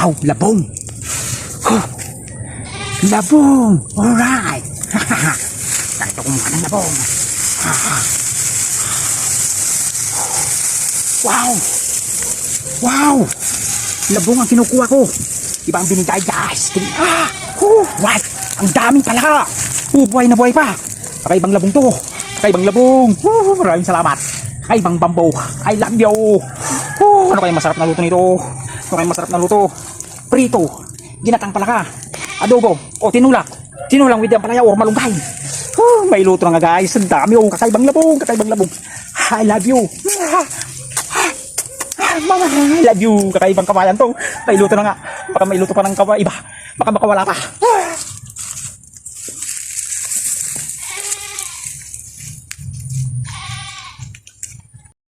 Wow, labong. Huh. Labong. Alright. Kahit ako kumuha ng labong. Wow. Wow. Labong ang kinukuha ko. Iba ang binigay, guys. What? Ang daming pala. Buhay na buhay pa. Kakaibang labong to. Kakaibang labong. Maraming salamat. Kakaibang bambo. I love you. Ano kaya masarap na luto nito? Ano kaya masarap na luto? Prito, ginatang palaka, adobo, o tinulak. Tinulang with yung palaya or malunggay. May luto na nga, guys. Ang dami. Kakaibang labong, kakaibang labong. I love you. I love you. Kakaibang kawayan to. May luto na nga. Baka may luto pa ng iba. Baka makawala pa.